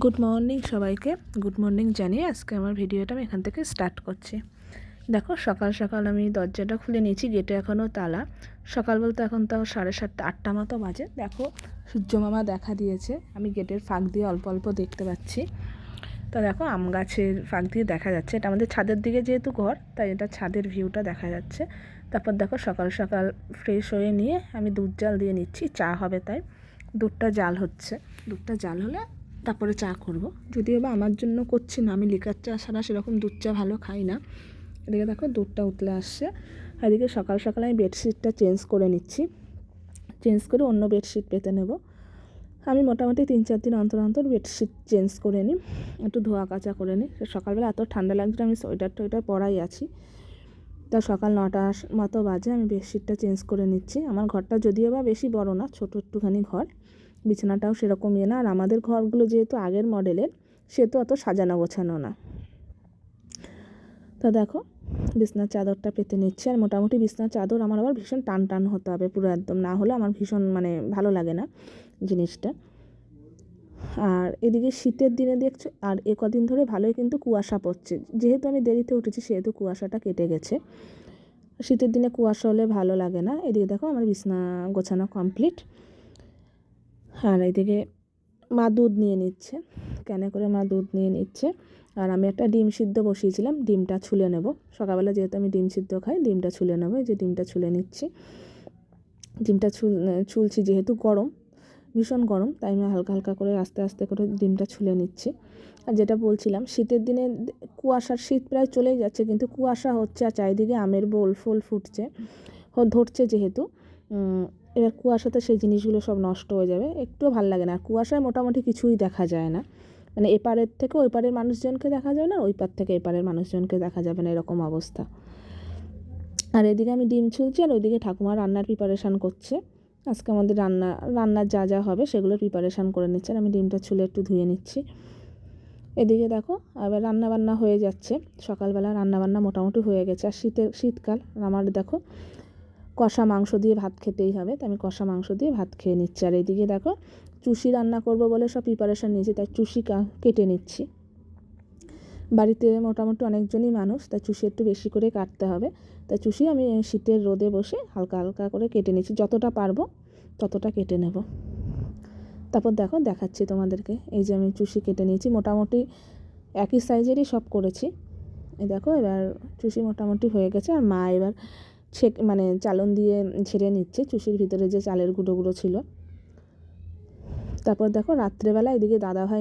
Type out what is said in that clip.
Good morning সবাইকে। Good morning জানিয়ে আজকে আমার ভিডিওটা আমি এখান থেকে স্টার্ট করছি। দেখো সকাল সকাল আমি দরজাটা খুলে নিয়েছি, গেটে এখনও তালা। সকাল বলতে এখন তাও 7:30 8টা মতো বাজে। দেখো সূর্যমামা দেখা দিয়েছে, আমি গেটের ফাঁক দিয়ে অল্প অল্প দেখতে পাচ্ছি। তো দেখো আম গাছের ফাঁক দিয়ে দেখা যাচ্ছে, এটা আমাদের ছাদের দিকে যেহেতু ঘর তাই এটা ছাদের ভিউটা দেখা যাচ্ছে। তারপর দেখো সকাল সকাল ফ্রেশ হয়ে নিয়ে আমি দুধ জাল দিয়ে নিচ্ছি, চা হবে তাই দুধটা জাল হচ্ছে। দুধটা জাল হলে তারপরে চা করব, যদিও বা আমার জন্য করছি না, আমি লিকার চা ছাড়া সেরকম দুধ চা ভালো খাই না। এদিকে দেখো দুধটা উতলে আসছে। এদিকে সকাল সকাল আমি বেডশিটটা চেঞ্জ করে নিচ্ছি, চেঞ্জ করে অন্য বেডশিট পেতে নেব। আমি মোটামুটি 3-4 দিন অন্তর অন্তর বেডশিট চেঞ্জ করে নিই, একটু ধোয়া কাচা করে নিই। সকালবেলা এত ঠান্ডা লাগছে, আমি সোয়েটার পরাই আছি। তা সকাল 9টার মতো বাজে আমি বেডশিটটা চেঞ্জ করে নিচ্ছি। আমার ঘরটা যদিও বা বেশি বড় না, ছোটো একটুখানি ঘর, বিছানাটাও সেরকম না। আর আমাদের ঘরগুলো যেহেতু আগের মডেলের, সে তো অত সাজানো গোছানো না। তা দেখো বিছনার চাদরটা পেতে নিচ্ছি। আর মোটামুটি বিছনার চাদর আমার আবার ভীষণ টান টান হতে হবে, পুরো একদম না হলে আমার ভীষণ ভালো লাগে না জিনিসটা। আর এদিকে শীতের দিনে দেখছো, আর কদিন ধরে ভালোই কিন্তু কুয়াশা পড়ছে। যেহেতু আমি দেরিতে উঠেছি সেহেতু কুয়াশাটা কেটে গেছে। শীতের দিনে কুয়াশা হলে ভালো লাগে না। এদিকে দেখো আমার বিছনা গোছানো কমপ্লিট। আর এদিকে মা দুধ নিয়ে নিচ্ছে, ক্যানে করে মা দুধ নিয়ে নিচ্ছে। আর আমি একটা ডিম সিদ্ধ বসিয়েছিলাম, ডিমটা ছুলে নেব। সকালবেলা যেহেতু আমি ডিম সিদ্ধ খাই, ডিমটা ছুলে নেব। এই যে ডিমটা ছুলে নিচ্ছি। ডিমটা ছুলছি যেহেতু গরম, ভীষণ গরম, তাই আমি হালকা হালকা করে আস্তে আস্তে করে ডিমটা ছুলে নিচ্ছি। আর যেটা বলছিলাম, শীতের দিনে কুয়াশার শীত প্রায় চলেই যাচ্ছে, কিন্তু কুয়াশা হচ্ছে আর চারিদিকে আমের বোল ফোল ফুটছে ধরছে যেহেতু। এবার কুয়াশাতে সেই জিনিসগুলো সব নষ্ট হয়ে যাবে, একটুও ভালো লাগে না। আর কুয়াশায় মোটামুটি কিছুই দেখা যায় না, এপারের থেকে ওই পারের মানুষজনকে দেখা যায় না, ওই পার থেকে এপারের মানুষজনকে দেখা যাবে না, এরকম অবস্থা। আর এদিকে আমি ডিম ছুলছি, আর ওইদিকে ঠাকুমা রান্নার প্রিপারেশান করছে। আজকে আমাদের রান্নার যা যা হবে সেগুলো প্রিপারেশান করে নিচ্ছে। আর আমি ডিমটা ছুলে একটু ধুয়ে নিচ্ছি। এদিকে দেখো আবার রান্নাবান্না হয়ে যাচ্ছে। সকালবেলা রান্নাবান্না মোটামুটি হয়ে গেছে। আর শীতকাল আমার দেখো কষা মাংস দিয়ে ভাত খেতেই হবে, তাই আমি কষা মাংস দিয়ে ভাত খেয়ে নিচ্ছি। আর এইদিকে দেখো চুষি রান্না করব বলে সব প্রিপারেশান নিয়েছি, তাই চুষি কেটে নিচ্ছি। বাড়িতে মোটামুটি অনেকজনই মানুষ, তাই চুষি একটু বেশি করে কাটতে হবে। তাই চুষি আমি শীতের রোদে বসে হালকা হালকা করে কেটে নিচ্ছি, যতটা পারবো ততটা কেটে নেব। তারপর দেখো দেখাচ্ছি তোমাদেরকে। এই যে আমি চুষি কেটে নিয়েছি, মোটামুটি একই সাইজেরই সব করেছি। এই দেখো এবার চুষি মোটামুটি হয়ে গেছে। আর মা এবার চালন দিয়ে ঝেড়ে নিচ্ছে চুষির ভিতরে যে চালের গুঁড়ো ছিল। তারপর দেখো রাত্রেবেলা এদিকে দাদাভাই